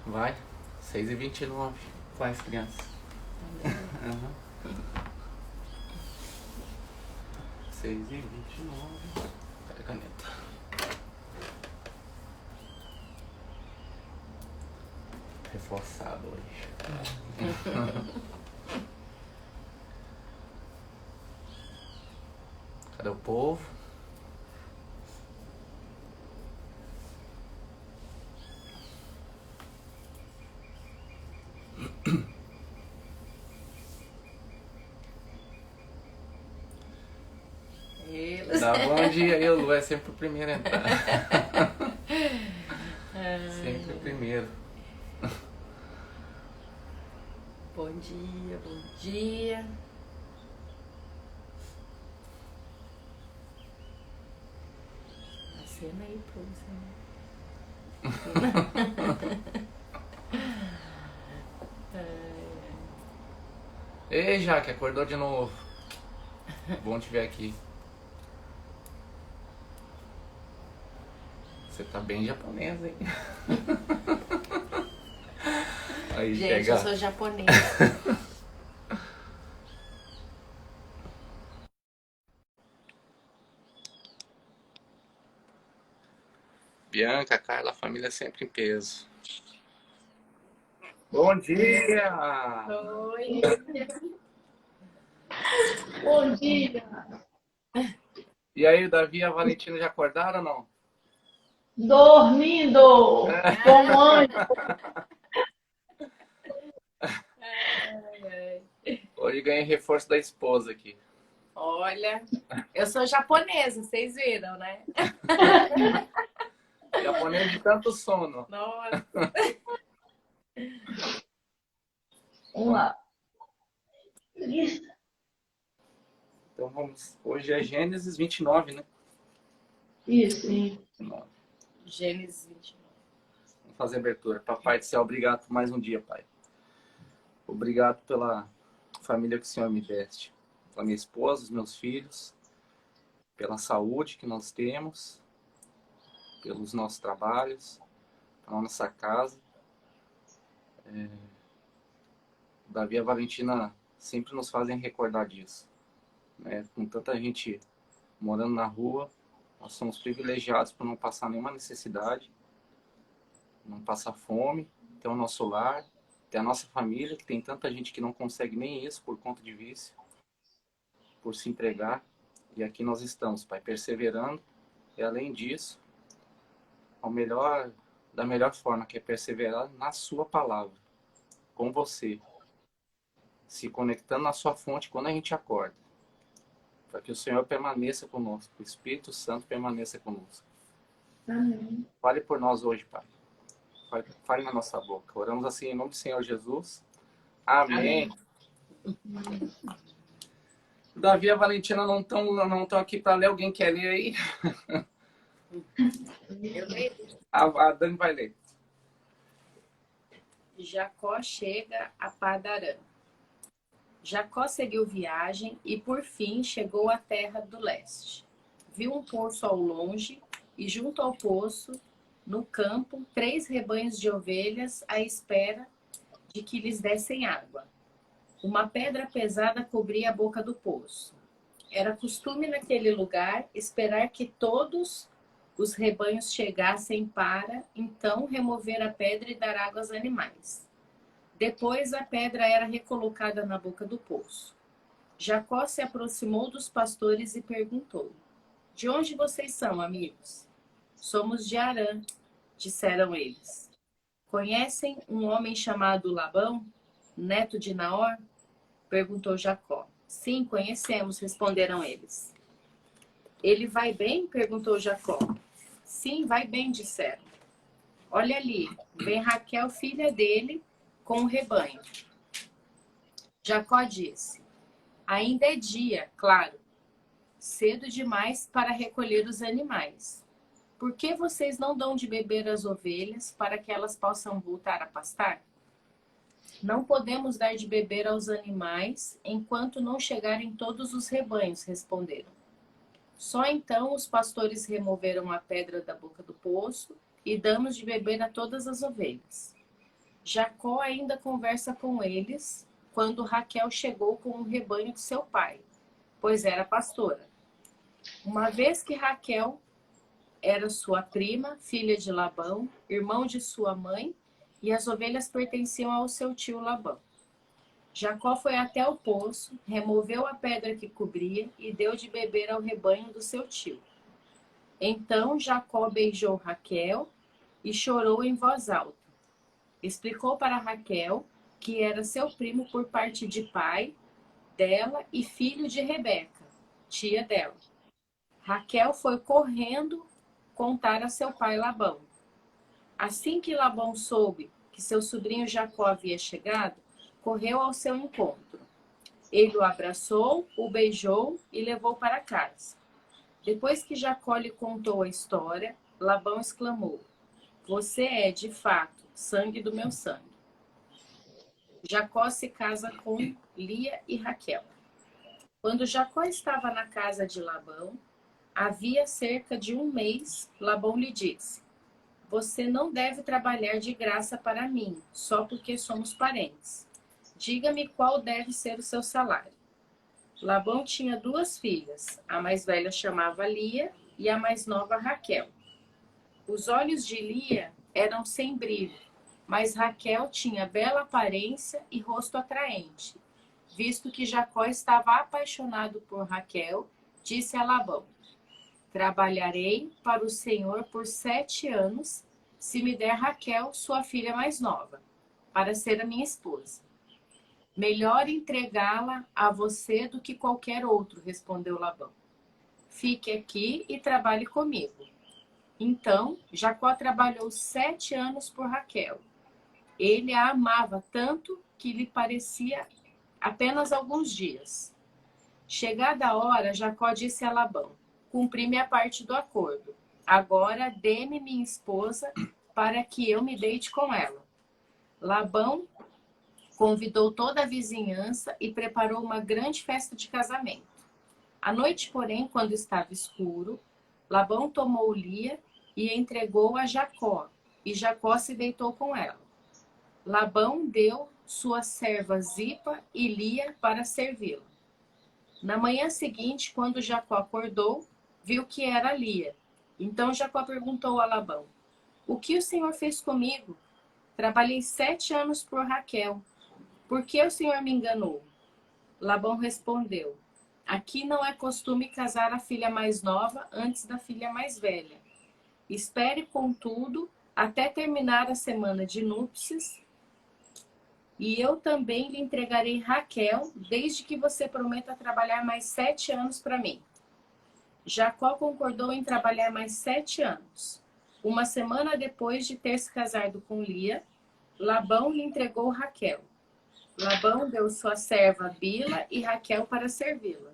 Vai. 6h29. Faz, criança. Aham. 6h29. Cadê a caneta? Reforçado hoje. Cadê o povo? Dá bom dia aí, o Lu é sempre o primeiro a entrar. Sempre o primeiro. Bom dia, bom dia. Acena aí pra você. Ei, Jaque, acordou de novo. Bom te ver aqui. Você tá bem japonesa, hein? Aí Gente, chega. eu sou japonesa. Bianca, Carla, a família sempre em peso. Bom dia! Oi. Bom dia. E aí, o Davi e a Valentina já acordaram ou não? Dormindo. Com ânimo. Hoje ganhei reforço da esposa aqui. Olha, eu sou japonesa, vocês viram, né? Japonês de tanto sono. Nossa. Vamos lá. Então vamos. Hoje é Gênesis 29, né? Isso. 29. Gênesis 29. Vamos fazer a abertura. Papai do céu, obrigado por mais um dia, Pai. Obrigado pela família que o Senhor me deste. Pela minha esposa, os meus filhos. Pela saúde que nós temos. Pelos nossos trabalhos. Pela nossa casa. O Davi e a Valentina sempre nos fazem recordar disso. Né? Com tanta gente morando na rua, nós somos privilegiados por não passar nenhuma necessidade, não passar fome, ter o nosso lar, ter a nossa família, que tem tanta gente que não consegue nem isso por conta de vício, por se entregar. E aqui nós estamos, Pai, perseverando. E além disso, da melhor forma, que é perseverar na sua palavra, com você, se conectando na sua fonte quando a gente acorda. Para que o Senhor permaneça conosco, o Espírito Santo permaneça conosco. Amém. Fale por nós hoje, Pai. Fale na nossa boca. Oramos assim em nome do Senhor Jesus. Amém. Davi e a Valentina não estão aqui para ler. Alguém quer ler aí? Eu leio. A Dani vai ler. Jacó chega a Padarã. Jacó seguiu viagem e, por fim, chegou à terra do leste. Viu um poço ao longe e, junto ao poço, no campo, 3 rebanhos de ovelhas à espera de que lhes dessem água. Uma pedra pesada cobria a boca do poço. Era costume naquele lugar esperar que todos os rebanhos chegassem para, então, remover a pedra e dar água aos animais. Depois a pedra era recolocada na boca do poço. Jacó se aproximou dos pastores e perguntou: De onde vocês são, amigos? Somos de Harã, disseram eles. Conhecem um homem chamado Labão, neto de Naor? Perguntou Jacó. Sim, conhecemos, responderam eles. Ele vai bem? Perguntou Jacó. Sim, vai bem, disseram. Olha ali, vem Raquel, filha dele, com o rebanho. Jacó disse: Ainda é dia, claro, cedo demais para recolher os animais. Por que vocês não dão de beber às ovelhas para que elas possam voltar a pastar? Não podemos dar de beber aos animais enquanto não chegarem todos os rebanhos, responderam. Só então os pastores removeram a pedra da boca do poço e damos de beber a todas as ovelhas. Jacó ainda conversa com eles quando Raquel chegou com o rebanho de seu pai, pois era pastora. Uma vez que Raquel era sua prima, filha de Labão, irmão de sua mãe, e as ovelhas pertenciam ao seu tio Labão. Jacó foi até o poço, removeu a pedra que cobria e deu de beber ao rebanho do seu tio. Então Jacó beijou Raquel e chorou em voz alta. Explicou para Raquel que era seu primo por parte de pai dela e filho de Rebeca, tia dela. Raquel foi correndo contar a seu pai Labão. Assim que Labão soube que seu sobrinho Jacó havia chegado, correu ao seu encontro. Ele o abraçou, o beijou e levou para casa. Depois que Jacó lhe contou a história, Labão exclamou: Você é, de fato, sangue do meu sangue. Jacó se casa com Lia e Raquel. Quando Jacó estava na casa de Labão, havia cerca de um mês, Labão lhe disse: Você não deve trabalhar de graça para mim, só porque somos parentes. Diga-me qual deve ser o seu salário. Labão tinha 2 filhas, a mais velha chamava Lia e a mais nova Raquel. Os olhos de Lia eram sem brilho, mas Raquel tinha bela aparência e rosto atraente. Visto que Jacó estava apaixonado por Raquel, disse a Labão: Trabalharei para o Senhor por 7 anos, se me der Raquel, sua filha mais nova, para ser a minha esposa. Melhor entregá-la a você do que qualquer outro, respondeu Labão. Fique aqui e trabalhe comigo. Então, Jacó trabalhou 7 anos por Raquel. Ele a amava tanto que lhe parecia apenas alguns dias. Chegada a hora, Jacó disse a Labão: Cumpri minha parte do acordo. Agora dê-me minha esposa para que eu me deite com ela. Labão convidou toda a vizinhança e preparou uma grande festa de casamento. À noite, porém, quando estava escuro, Labão tomou Lia e entregou a Jacó, e Jacó se deitou com ela. Labão deu sua serva Zipa e Lia para servi-la. Na manhã seguinte, quando Jacó acordou, viu que era Lia. Então Jacó perguntou a Labão: O que o Senhor fez comigo? Trabalhei 7 anos por Raquel. Por que o Senhor me enganou? Labão respondeu: Aqui não é costume casar a filha mais nova antes da filha mais velha. Espere, contudo, até terminar a semana de núpcias, e eu também lhe entregarei Raquel, desde que você prometa trabalhar mais 7 anos para mim. Jacó concordou em trabalhar mais 7 anos. Uma semana depois de ter se casado com Lia, Labão lhe entregou Raquel. Labão deu sua serva Bila e Raquel para servi-la.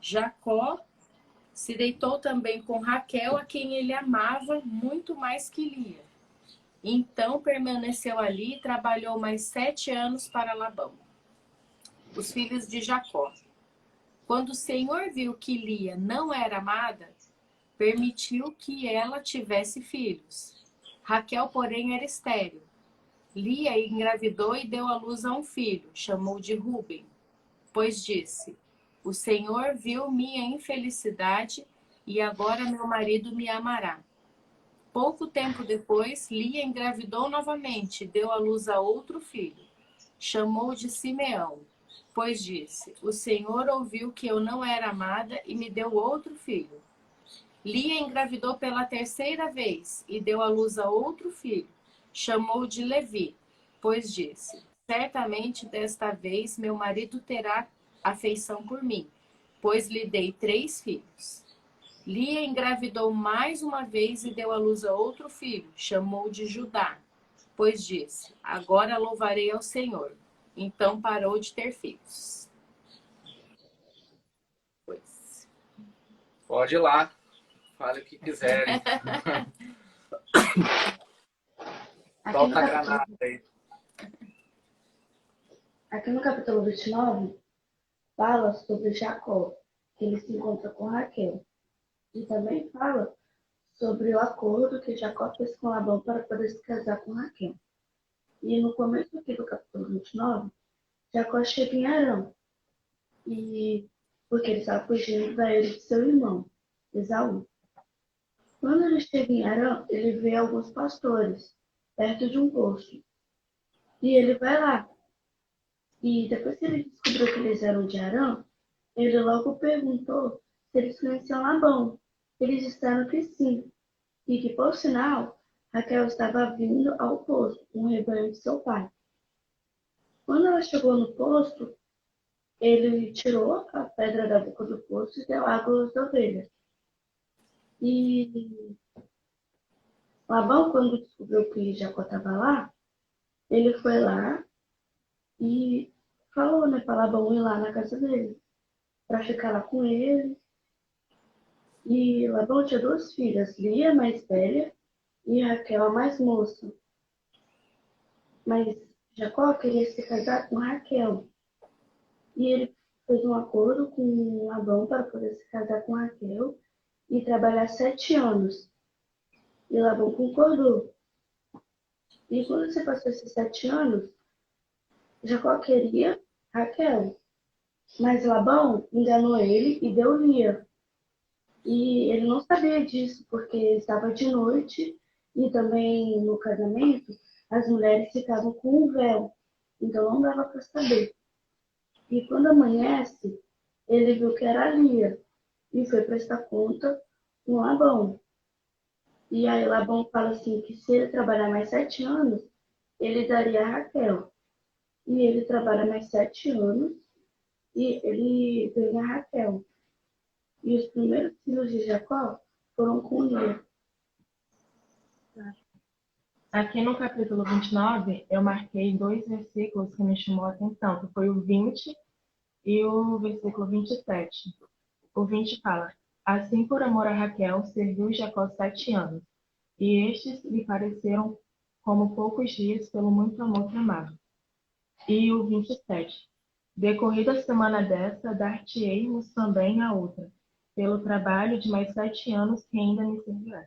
Jacó se deitou também com Raquel, a quem ele amava muito mais que Lia. Então permaneceu ali e trabalhou mais 7 anos para Labão. Os filhos de Jacó. Quando o Senhor viu que Lia não era amada, permitiu que ela tivesse filhos. Raquel, porém, era estéril. Lia engravidou e deu à luz a um filho, chamou de Ruben, pois disse: O Senhor viu minha infelicidade e agora meu marido me amará. Pouco tempo depois, Lia engravidou novamente e deu à luz a outro filho. Chamou de Simeão, pois disse: O Senhor ouviu que eu não era amada e me deu outro filho. Lia engravidou pela 3ª vez e deu à luz a outro filho. Chamou de Levi, pois disse: Certamente desta vez meu marido terá afeição por mim, pois lhe dei 3 filhos. Lia engravidou mais uma vez e deu à luz a outro filho. Chamou de Judá, pois disse: Agora louvarei ao Senhor. Então parou de ter filhos. Pois. Pode ir lá. Fale o que quiserem. Aqui no Solta a capítulo, granada aí. aqui no capítulo 29, fala sobre Jacó, que ele se encontra com Raquel. E também fala sobre o acordo que Jacó fez com Labão para poder se casar com Raquel. E no começo aqui do capítulo 29, Jacó chega em Harã, e porque ele estava fugindo da ira de seu irmão, Esaú. Quando ele chega em Harã, ele vê alguns pastores perto de um poço. E ele vai lá. E depois que ele descobriu que eles eram de Harã, ele logo perguntou se eles conheciam Labão. Eles disseram que sim, e que, por sinal, Raquel estava vindo ao poço, com o rebanho de seu pai. Quando ela chegou no poço, ele tirou a pedra da boca do poço e deu água às ovelhas. E Labão, quando descobriu que Jacó estava lá, ele foi lá e falou, né, para Labão ir lá na casa dele, para ficar lá com ele. E Labão tinha duas filhas, Lia, a mais velha, e Raquel, a mais moça. Mas Jacó queria se casar com Raquel. E ele fez um acordo com Labão para poder se casar com Raquel e trabalhar 7 anos. E Labão concordou. E quando se passou esses 7 anos, Jacó queria Raquel. Mas Labão enganou ele e deu Lia. E ele não sabia disso, porque estava de noite e também no casamento as mulheres ficavam com um véu. Então não dava para saber. E quando amanhece, ele viu que era Lia e foi prestar conta com Labão. E aí Labão fala assim que se ele trabalhar mais 7 anos, ele daria a Raquel. E ele trabalha mais 7 anos e ele ganha a Raquel. E os primeiros filhos de Jacó foram com Lia. Aqui no capítulo 29, eu marquei 2 versículos que me chamou a atenção, que foi o 20 e o versículo 27. O 20 fala: Assim, por amor a Raquel, serviu Jacó 7 anos, e estes lhe pareceram como poucos dias pelo muito amor que amava. E o 27: Decorrida a semana dessa, dar-te-ei-nos também a outra, pelo trabalho de mais 7 anos que ainda me servirá.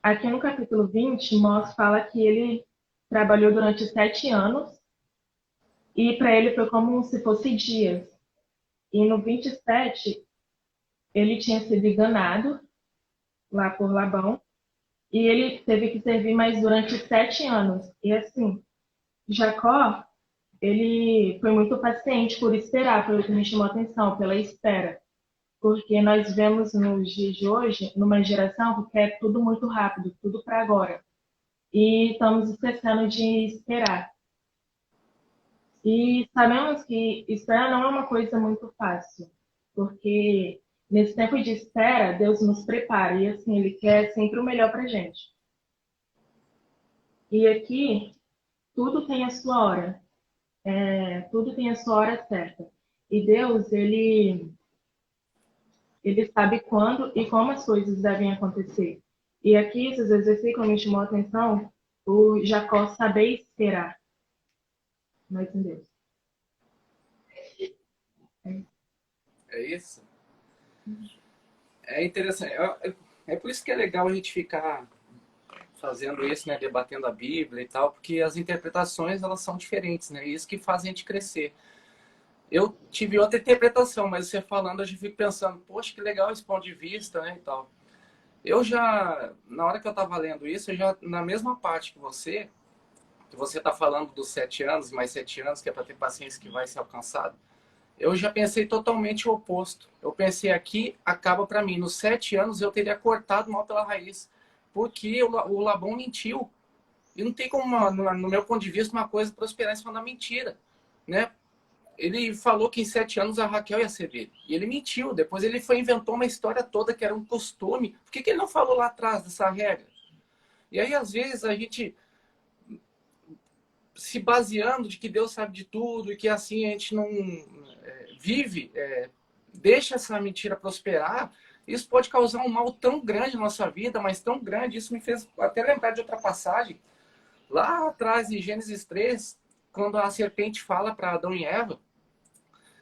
Aqui no capítulo 20, fala que ele trabalhou durante 7 anos, e para ele foi como se fosse dias. E no 27, ele tinha sido enganado lá por Labão, e ele teve que servir mais durante 7 anos. E assim, Jacó, ele foi muito paciente por esperar, pelo que me chamou a atenção, pela espera. Porque nós vemos nos dias de hoje, numa geração que quer tudo muito rápido, tudo para agora. E estamos esquecendo de esperar. E sabemos que esperar não é uma coisa muito fácil, porque nesse tempo de espera, Deus nos prepara e assim, Ele quer sempre o melhor para a gente. E aqui, tudo tem a sua hora. Tudo tem a sua hora certa. E Deus, Ele sabe quando e como as coisas devem acontecer. E aqui, esses versículos me chamou a atenção, o Jacó saber esperar. Mas em Deus. É isso? É interessante. É por isso que é legal a gente ficar fazendo isso, né? Debatendo a Bíblia e tal, porque as interpretações, elas são diferentes, né? E isso que faz a gente crescer. Eu tive outra interpretação, mas você falando, eu já fico pensando, poxa, que legal esse ponto de vista, né, e tal. Eu já, na hora que eu estava lendo isso, eu já, na mesma parte que você está falando dos 7 anos, mais 7 anos, que é para ter paciência que vai ser alcançado, eu já pensei totalmente o oposto. Eu pensei aqui, acaba para mim, nos 7 anos eu teria cortado mal pela raiz, porque o Labão mentiu. E não tem como, no meu ponto de vista, uma coisa prosperar em cima da mentira, né? Ele falou que em 7 anos a Raquel ia ser dele. E ele mentiu. Depois ele inventou uma história toda que era um costume. Por que ele não falou lá atrás dessa regra? E aí, às vezes, a gente se baseando de que Deus sabe de tudo e que assim a gente não vive, deixa essa mentira prosperar, isso pode causar um mal tão grande na nossa vida, mas tão grande. Isso me fez até lembrar de outra passagem. Lá atrás, em Gênesis 3, quando a serpente fala para Adão e Eva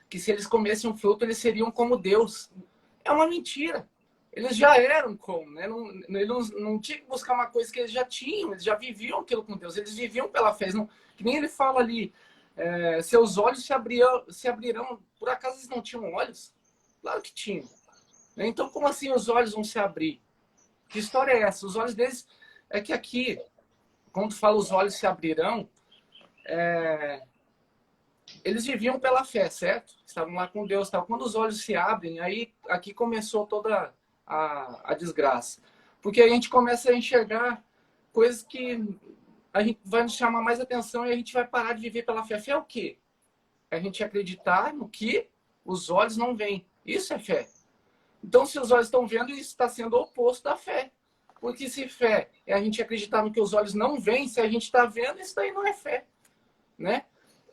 que se eles comessem um fruto, eles seriam como Deus. É uma mentira. eles já eram como, né? Não tinha que buscar uma coisa que eles já tinham, eles já viviam aquilo com Deus, eles viviam pela fé. Não, que nem ele fala ali, seus olhos se abrirão. Por acaso eles não tinham olhos? Claro que tinham. Então, como assim os olhos vão se abrir? Que história é essa? Os olhos deles, é que aqui, quando fala os olhos se abrirão, eles viviam pela fé, certo? Estavam lá com Deus. Tal. Quando os olhos se abrem, aí aqui começou toda a desgraça. Porque a gente começa a enxergar coisas que a gente vai nos chamar mais atenção e a gente vai parar de viver pela fé. Fé é o quê? É a gente acreditar no que os olhos não veem. Isso é fé. Então, se os olhos estão vendo, isso está sendo o oposto da fé. Porque se fé é a gente acreditar no que os olhos não veem, se a gente está vendo, isso daí não é fé. Né?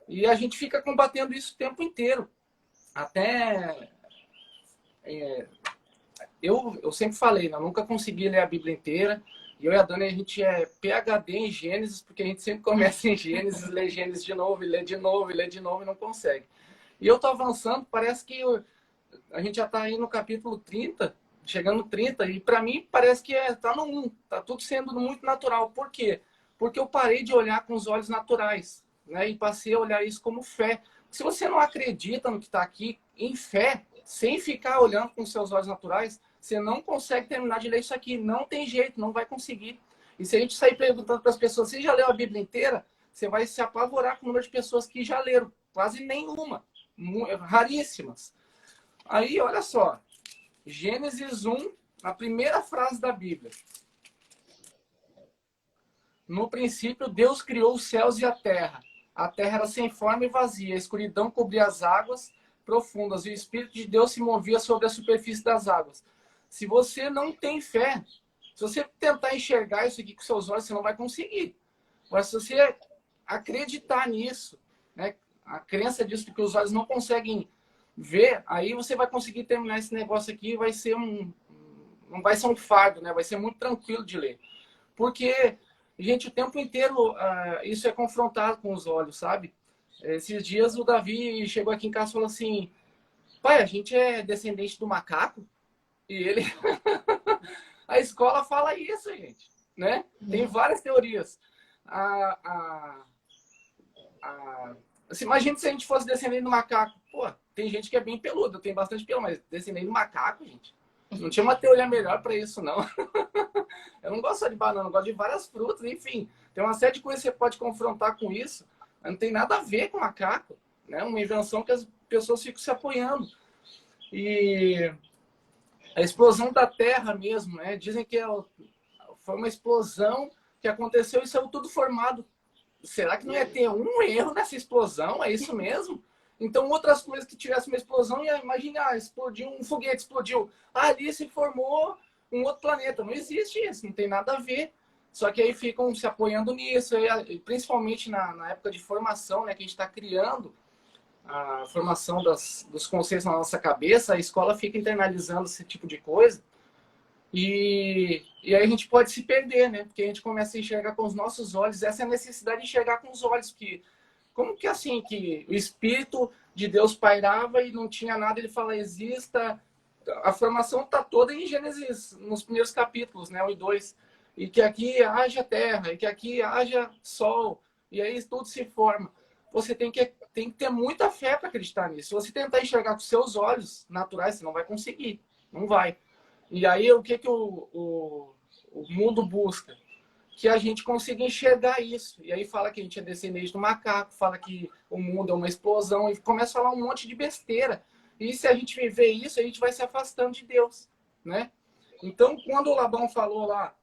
E a gente fica combatendo isso o tempo inteiro. Até... eu sempre falei, né? Eu nunca consegui ler a Bíblia inteira. E eu e a Dani, a gente é PhD em Gênesis, porque a gente sempre começa em Gênesis, lê Gênesis de novo, e lê de novo, e lê de novo, e não consegue. E eu tô avançando, parece que a gente já tá aí no capítulo 30, chegando no 30, e para mim parece que tá no 1, tá tudo sendo muito natural. Por quê? Porque eu parei de olhar com os olhos naturais, né? E passei a olhar isso como fé. Se você não acredita no que está aqui em fé, sem ficar olhando com os seus olhos naturais, você não consegue terminar de ler isso aqui. Não tem jeito, não vai conseguir. E se a gente sair perguntando para as pessoas, você já leu a Bíblia inteira? Você vai se apavorar com o número de pessoas que já leram. Quase nenhuma. Raríssimas. Aí, olha só. Gênesis 1, a primeira frase da Bíblia. No princípio, Deus criou os céus e a terra. A terra era sem forma e vazia. A escuridão cobria as águas profundas e o Espírito de Deus se movia sobre a superfície das águas. Se você não tem fé, se você tentar enxergar isso aqui com seus olhos, você não vai conseguir. Mas se você acreditar nisso, né, a crença disso que os olhos não conseguem ver, aí você vai conseguir terminar esse negócio aqui e vai ser não vai ser um fardo, né? Vai ser muito tranquilo de ler. Porque, gente, o tempo inteiro isso é confrontado com os olhos, sabe? Esses dias o Davi chegou aqui em casa e falou assim, pai, a gente é descendente do macaco? E ele... A escola fala isso, gente, né? Tem várias teorias. Assim, imagina se a gente fosse descendente do macaco. Pô, tem gente que é bem peluda, tem bastante pelo, mas descendente do macaco, gente, não tinha uma teoria melhor para isso, não. Eu não gosto só de banana, eu gosto de várias frutas, enfim. Tem uma série de coisas que você pode confrontar com isso, mas não tem nada a ver com macaco, né? Uma invenção que as pessoas ficam se apoiando. E a explosão da Terra mesmo, né? Dizem que foi uma explosão que aconteceu e saiu tudo formado. Será que não ia ter um erro nessa explosão? É isso mesmo? Então, outras coisas que tivessem uma explosão, imagina, explodiu, um foguete explodiu. Ali se formou um outro planeta. Não existe isso, não tem nada a ver. Só que aí ficam se apoiando nisso, principalmente na época de formação, né, que a gente está criando a formação dos conceitos na nossa cabeça, a escola fica internalizando esse tipo de coisa. E aí a gente pode se perder, né? Porque a gente começa a enxergar com os nossos olhos. Essa é a necessidade de enxergar com os olhos. Que, como que assim, que o Espírito de Deus pairava e não tinha nada, ele fala, exista. A formação está toda em Gênesis, nos primeiros capítulos, né? 1 e 2. E que aqui haja terra, e que aqui haja sol. E aí tudo se forma. Você tem que ter muita fé para acreditar nisso. Se você tentar enxergar com seus olhos naturais, você não vai conseguir. Não vai. E aí, o que o mundo busca? Que a gente consiga enxergar isso. E aí fala que a gente é descendente do macaco, fala que o mundo é uma explosão, e começa a falar um monte de besteira. E se a gente viver isso, a gente vai se afastando de Deus, né? Então, quando o Labão falou lá,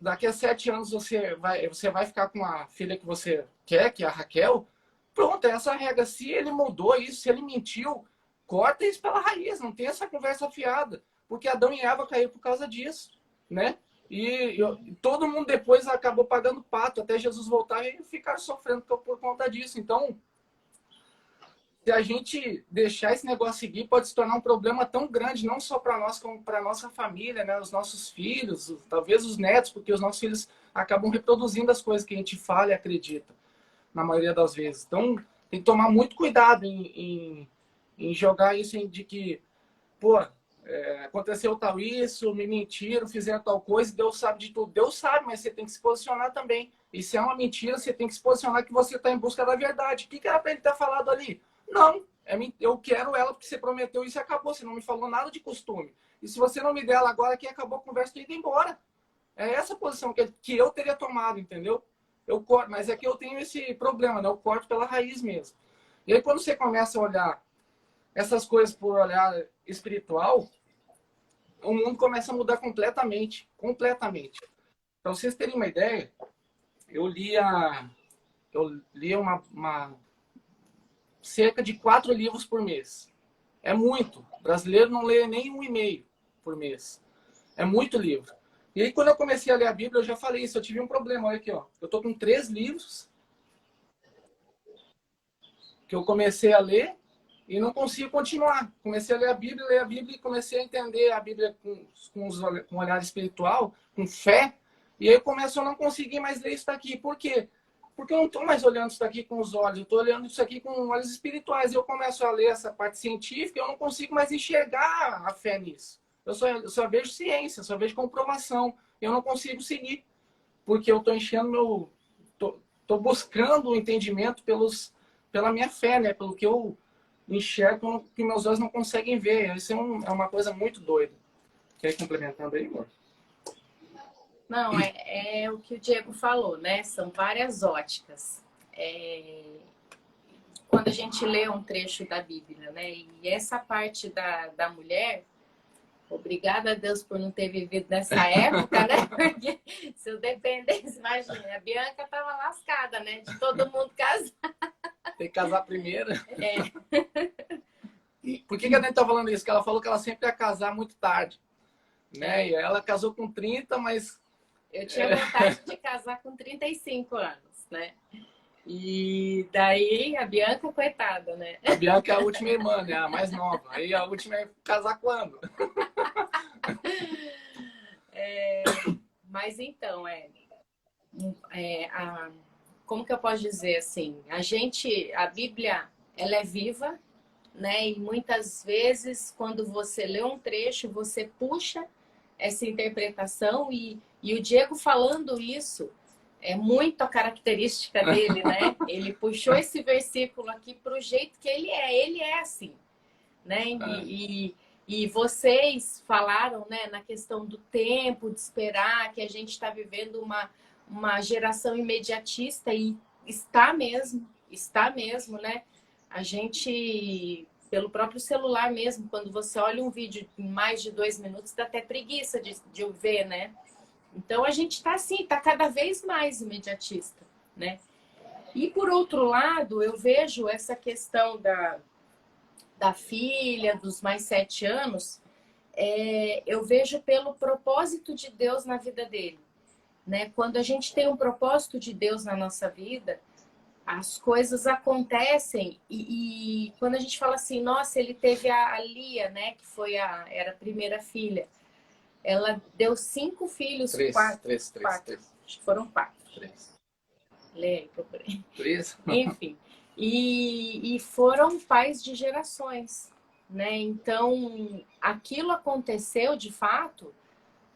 daqui a 7 anos você vai ficar com a filha que você quer, que é a Raquel, pronto, é essa regra. Se ele mudou isso, se ele mentiu, corta isso pela raiz, não tem essa conversa fiada. Porque Adão e Eva caíram por causa disso, né? E todo mundo depois acabou pagando pato, até Jesus voltar e ficar sofrendo por conta disso. Então, se a gente deixar esse negócio seguir, pode se tornar um problema tão grande, não só para nós, como para a nossa família, né? Os nossos filhos, talvez os netos, porque os nossos filhos acabam reproduzindo as coisas que a gente fala e acredita, na maioria das vezes. Então, tem que tomar muito cuidado em jogar isso de que pô, aconteceu tal isso, me mentiram, fizeram tal coisa, Deus sabe de tudo. Deus sabe, mas você tem que se posicionar também. E se é uma mentira, você tem que se posicionar que você está em busca da verdade. O que era para ele ter falado ali? Não, eu quero ela porque você prometeu isso e acabou. Você não me falou nada de costume. E se você não me der ela agora, que acabou a conversa, tu indo embora. É essa posição que eu teria tomado, entendeu? Eu corto, mas é que eu tenho esse problema, né? Eu corto pela raiz mesmo. E aí quando você começa a olhar essas coisas por olhar espiritual, o mundo começa a mudar completamente. Completamente. Para vocês terem uma ideia, eu lia cerca de 4 livros por mês. É muito. O brasileiro não lê nem 1,5 por mês. É muito livro. E aí, quando eu comecei a ler a Bíblia, eu já falei isso. Eu tive um problema. Olha aqui, ó. Eu tô com 3 livros que eu comecei a ler e não consigo continuar. Comecei a ler a Bíblia e comecei a entender a Bíblia com um olhar espiritual, com fé. E aí eu começo a não conseguir mais ler isso daqui. Por quê? Porque eu não estou mais olhando isso daqui com os olhos, eu estou olhando isso aqui com olhos espirituais. Eu começo a ler essa parte científica e eu não consigo mais enxergar a fé nisso. Eu só vejo ciência, só vejo comprovação. Eu não consigo seguir, porque eu estou enchendo Estou buscando o entendimento pela minha fé, né? Pelo que eu enxergo que meus olhos não conseguem ver. Isso é uma coisa muito doida. Quer ir complementando aí, amor? Não, é o que o Diego falou, né? São várias óticas. Quando a gente lê um trecho da Bíblia, né? E essa parte da mulher, obrigada a Deus por não ter vivido nessa época, né? Porque se eu dependesse, imagina, a Bianca estava lascada, né? De todo mundo casar. Tem que casar primeiro. Por que a gente tá falando isso? Porque ela falou que ela sempre ia casar muito tarde, né? E ela casou com 30, mas... Eu tinha vontade de casar com 35 anos, né? E daí a Bianca, coitada, né? A Bianca é a última irmã, né? A mais nova. Aí a última é casar quando? Mas então, como que eu posso dizer assim? A Bíblia, ela é viva, né? E muitas vezes, quando você lê um trecho, você puxa essa interpretação e o Diego falando isso é muito a característica dele, né? Ele puxou esse versículo aqui para o jeito que ele é assim, né? E vocês falaram, né, na questão do tempo, de esperar, que a gente está vivendo uma geração imediatista e está mesmo, né? A gente, pelo próprio celular mesmo, quando você olha um vídeo em mais de 2 minutos, dá até preguiça de ver, né? Então a gente está assim, está cada vez mais imediatista, né? E por outro lado, eu vejo essa questão da filha, dos mais 7 anos, eu vejo pelo propósito de Deus na vida dele, né? Quando a gente tem um propósito de Deus na nossa vida, as coisas acontecem e quando a gente fala assim, nossa, ele teve a Lia, né? Que era a primeira filha. Ela deu 5 filhos. 3. Acho que foram 4. 3. Lê aí, procurei. 3? Enfim. E foram pais de gerações, né? Então, aquilo aconteceu de fato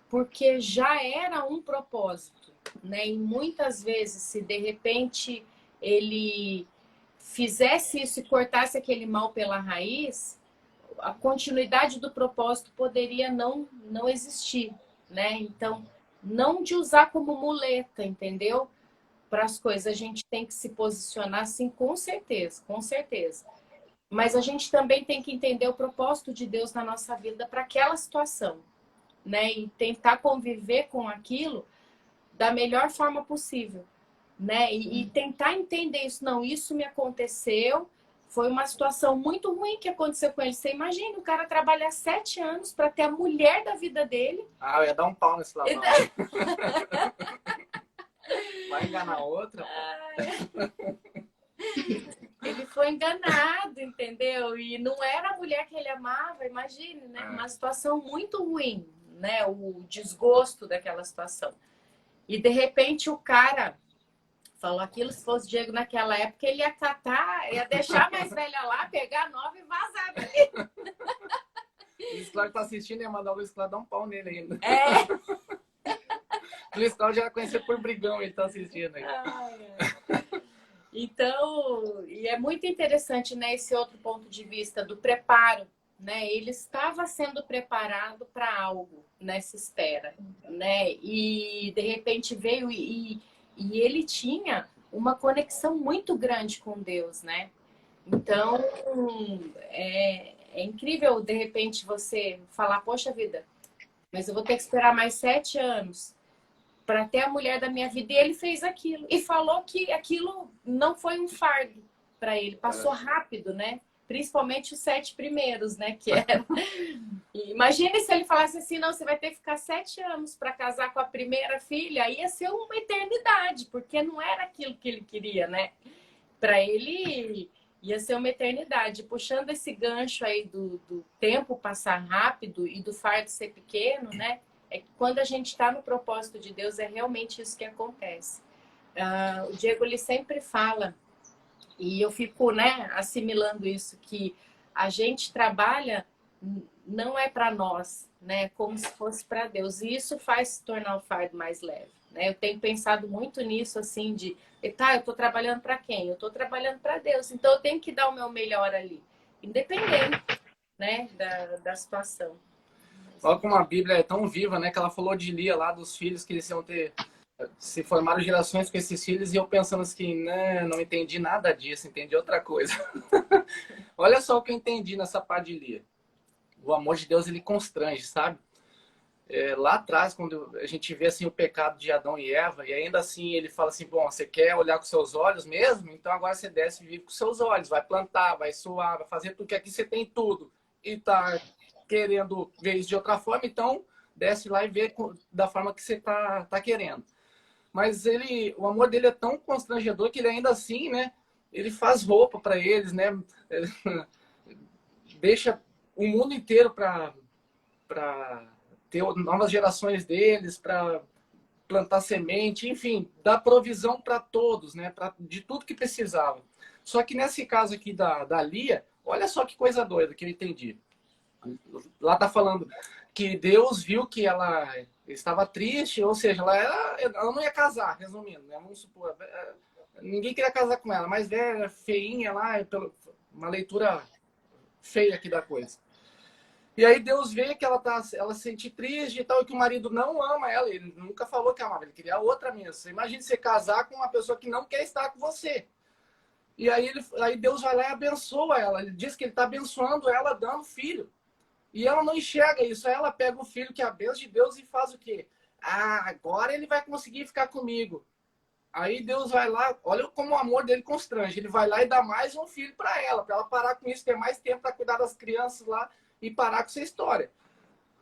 porque já era um propósito, né? E muitas vezes, se de repente ele fizesse isso e cortasse aquele mal pela raiz, a continuidade do propósito poderia não existir, né? Então, não de usar como muleta, entendeu? Para as coisas, a gente tem que se posicionar, sim, com certeza, com certeza. Mas a gente também tem que entender o propósito de Deus na nossa vida para aquela situação, né? E tentar conviver com aquilo da melhor forma possível, né? E tentar entender isso. Não, isso me aconteceu, foi uma situação muito ruim que aconteceu com ele. Você imagina o cara trabalhar 7 anos para ter a mulher da vida dele. Ah, eu ia dar um pau nesse lavão. Vai enganar outra? Ele foi enganado, entendeu? E não era a mulher que ele amava, imagine, né? Uma situação muito ruim, né? O desgosto daquela situação. E de repente o cara falou aquilo, se fosse Diego naquela época, ele ia catar, ia deixar a mais velha lá, pegar a nova e vazar dali. Luiz Cláudio tá assistindo, ia mandar o Luiz Cláudio dar um pau nele ainda. É. O Luiz Cláudio já conhecia por brigão, ele tá assistindo aí. Então, e é muito interessante, né, esse outro ponto de vista do preparo, né? Ele estava sendo preparado para algo nessa esfera, né? E de repente veio e ele tinha uma conexão muito grande com Deus, né? Então, é incrível, de repente, você falar, poxa vida, mas eu vou ter que esperar mais 7 anos para ter a mulher da minha vida. E ele fez aquilo. E falou que aquilo não foi um fardo para ele. Passou rápido, né? Principalmente os 7 primeiros, né? Que era... Imagine se ele falasse assim, não, você vai ter que ficar 7 anos para casar com a primeira filha. Ia ser uma eternidade, porque não era aquilo que ele queria, né? Para ele ia ser uma eternidade. Puxando esse gancho aí do tempo passar rápido e do fardo ser pequeno, né? É que quando a gente está no propósito de Deus, é realmente isso que acontece. O Diego, ele sempre fala, e eu fico, né, assimilando isso, que a gente trabalha não é para nós, né? Como se fosse para Deus. E isso faz tornar o fardo mais leve, né? Eu tenho pensado muito nisso, assim, tá, eu estou trabalhando para quem? Eu estou trabalhando para Deus. Então, eu tenho que dar o meu melhor ali, independente, né, da situação. Olha como a Bíblia é tão viva, né? Que ela falou de Lia lá, dos filhos que eles iam ter... Se formaram gerações com esses filhos e eu pensando assim, né, não entendi nada disso, entendi outra coisa. Olha só o que eu entendi nessa parte de Lia. O amor de Deus, ele constrange, sabe? Lá atrás, quando a gente vê assim, o pecado de Adão e Eva, e ainda assim ele fala assim, bom, você quer olhar com seus olhos mesmo? Então agora você desce e vive com seus olhos, vai plantar, vai suar, vai fazer tudo, que aqui você tem tudo. E tá querendo ver isso de outra forma, então desce lá e vê da forma que você tá querendo. Mas o amor dele é tão constrangedor que ele ainda assim, né, ele faz roupa para eles, né, deixa o mundo inteiro para ter novas gerações deles, para plantar semente, enfim, dá provisão para todos, né, de tudo que precisava. Só que nesse caso aqui da Lia, olha só que coisa doida que eu entendi. Lá tá falando que Deus viu que ela estava triste, ou seja, ela não ia casar, resumindo, né? Vamos supor, ninguém queria casar com ela, mas velha, feinha lá, uma leitura feia aqui da coisa. E aí Deus vê que ela se sente triste e tal, e que o marido não ama ela, ele nunca falou que amava, ele queria outra mesmo. Você imagina você casar com uma pessoa que não quer estar com você. E aí Deus vai lá e abençoa ela, ele diz que ele está abençoando ela, dando filho. E ela não enxerga isso. Aí ela pega o filho, que é a bênção de Deus, e faz o quê? Agora ele vai conseguir ficar comigo. Aí Deus vai lá, olha como o amor dele constrange. Ele vai lá e dá mais um filho para ela parar com isso, ter mais tempo para cuidar das crianças lá e parar com essa história.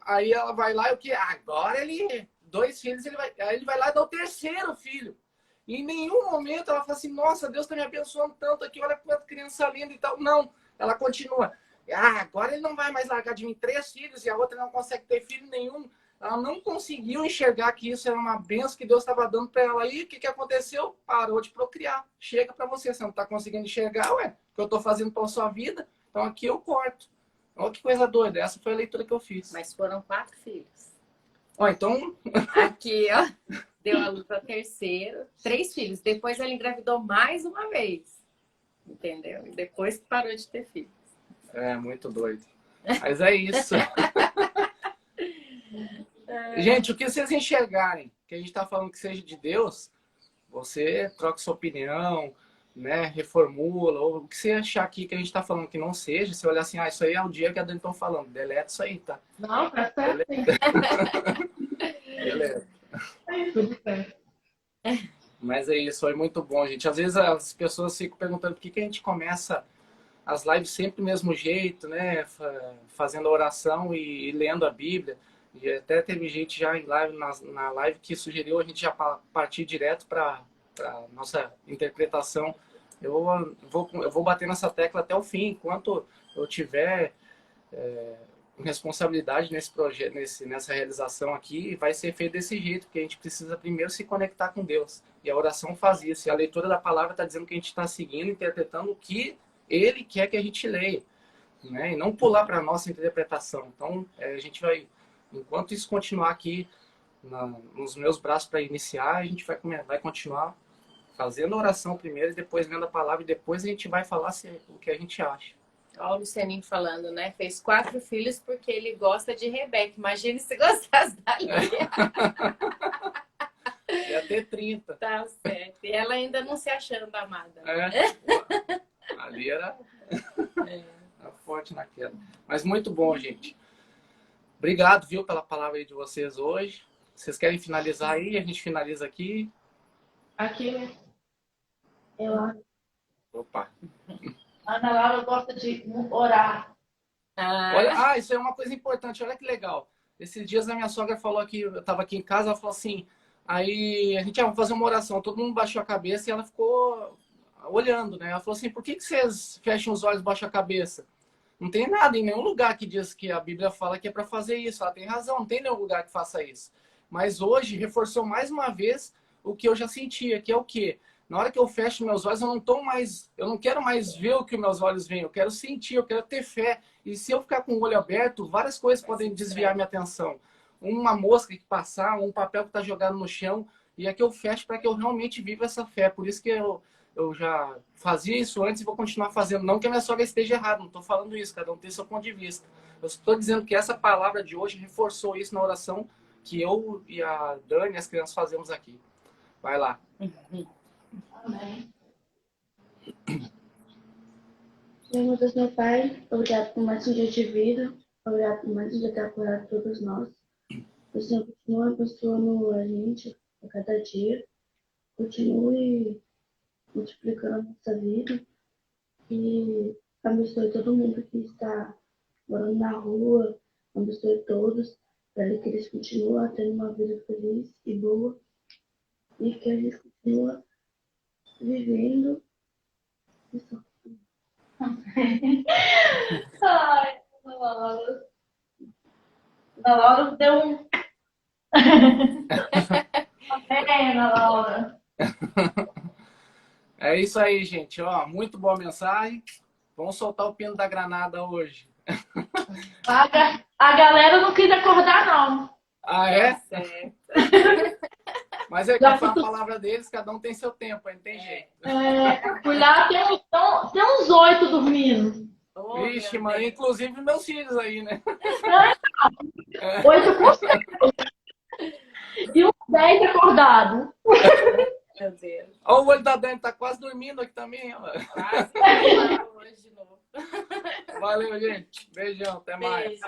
Aí ela vai lá e o quê? Agora 2 filhos, aí ele vai lá e dá o 3º filho. E em nenhum momento ela fala assim, nossa, Deus está me abençoando tanto aqui, olha quanta criança linda e tal. Não, ela continua. Agora ele não vai mais largar de mim 3 filhos e a outra não consegue ter filho nenhum. Ela não conseguiu enxergar que isso era uma benção que Deus estava dando para ela. E o que aconteceu? Parou de procriar. Chega para você não está conseguindo enxergar, o que eu estou fazendo para a sua vida, então aqui eu corto. Olha que coisa doida, essa foi a leitura que eu fiz. Mas foram 4 filhos. Então... Aqui, ó, deu a luz para o 3º, 3 filhos. Depois ela engravidou mais uma vez, entendeu? E depois que parou de ter filho. Muito doido. Mas é isso. Gente, o que vocês enxergarem que a gente está falando que seja de Deus, você troca sua opinião, né? Reformula, ou o que você achar aqui que a gente está falando que não seja, você olhar assim, isso aí é o dia que a Dani estão falando, deleta isso aí, tá? Não, tá certo. Beleza. Tudo certo. Mas é isso, foi muito bom, gente. Às vezes as pessoas ficam perguntando por que a gente começa as lives sempre do mesmo jeito, né? Fazendo a oração e lendo a Bíblia. E até teve gente já em live, na live que sugeriu a gente já partir direto para nossa interpretação. Eu vou bater nessa tecla até o fim, enquanto eu tiver responsabilidade nesse projeto, nessa realização aqui, vai ser feito desse jeito, porque a gente precisa primeiro se conectar com Deus. E a oração faz isso. E a leitura da palavra está dizendo que a gente está seguindo, interpretando o que Ele quer que a gente leia. né? E não pular para a nossa interpretação. Então, a gente vai, enquanto isso continuar aqui nos meus braços para iniciar, a gente vai continuar fazendo a oração primeiro, e depois lendo a palavra, e depois a gente vai falar o que a gente acha. Olha o Lucianinho falando, né? Fez 4 filhos porque ele gosta de Rebeca. Imagine se gostasse da Lia. Ia ter 30. Tá certo. E ela ainda não se achando amada. Ali era forte na queda. Mas muito bom, gente. Obrigado, viu, pela palavra aí de vocês hoje. Vocês querem finalizar aí? A gente finaliza aqui. Aqui, né? Opa. Ana Laura gosta de orar. Olha, isso é uma coisa importante. Olha que legal. Esses dias a minha sogra falou aqui, eu estava aqui em casa, ela falou assim, aí a gente ia fazer uma oração, todo mundo baixou a cabeça e ela ficou olhando, né? Ela falou assim, por que vocês fecham os olhos e baixam a cabeça? Não tem nada em nenhum lugar que diz que a Bíblia fala que é para fazer isso. Ela tem razão, não tem nenhum lugar que faça isso. Mas hoje reforçou mais uma vez o que eu já sentia, que é o quê? Na hora que eu fecho meus olhos, eu não quero mais ver o que meus olhos veem, eu quero sentir, eu quero ter fé. E se eu ficar com o olho aberto, várias coisas podem desviar minha atenção. Uma mosca que passar, um papel que está jogado no chão, e é que eu fecho para que eu realmente viva essa fé. Por isso que eu já fazia isso antes e vou continuar fazendo. Não que a minha sogra esteja errada, não estou falando isso, cada um tem seu ponto de vista. Eu estou dizendo que essa palavra de hoje reforçou isso na oração que eu e a Dani e as crianças fazemos aqui. Vai lá. Amém. Senhor Deus, meu Pai, obrigado por mais um dia de vida, obrigado por mais um dia ter acordado todos nós. O Senhor continue abençoando a gente a cada dia, continue multiplicando a nossa vida e abençoe todo mundo que está morando na rua, abençoe todos, para que eles continuem tendo uma vida feliz e boa e que eles continuem vivendo isso. Ai, Ana Laura deu um. Amém, Ana Laura. É isso aí, gente. Ó, muito boa mensagem. Vamos soltar o pino da granada hoje. A galera não quis acordar, não. Ah, é? Tá certo. Mas é que foi a palavra deles, cada um tem seu tempo, aí não tem jeito. Por lá tem uns 8 dormindo. Oh, Vixe, meu mano, Deus. inclusive meus filhos aí, né? 8 com certeza. E uns 10 acordados. Meu Deus. Ó, o olho da Dani tá quase dormindo aqui também. Ó. Quase hoje de novo. Valeu, gente. Beijão, até mais. Beijo.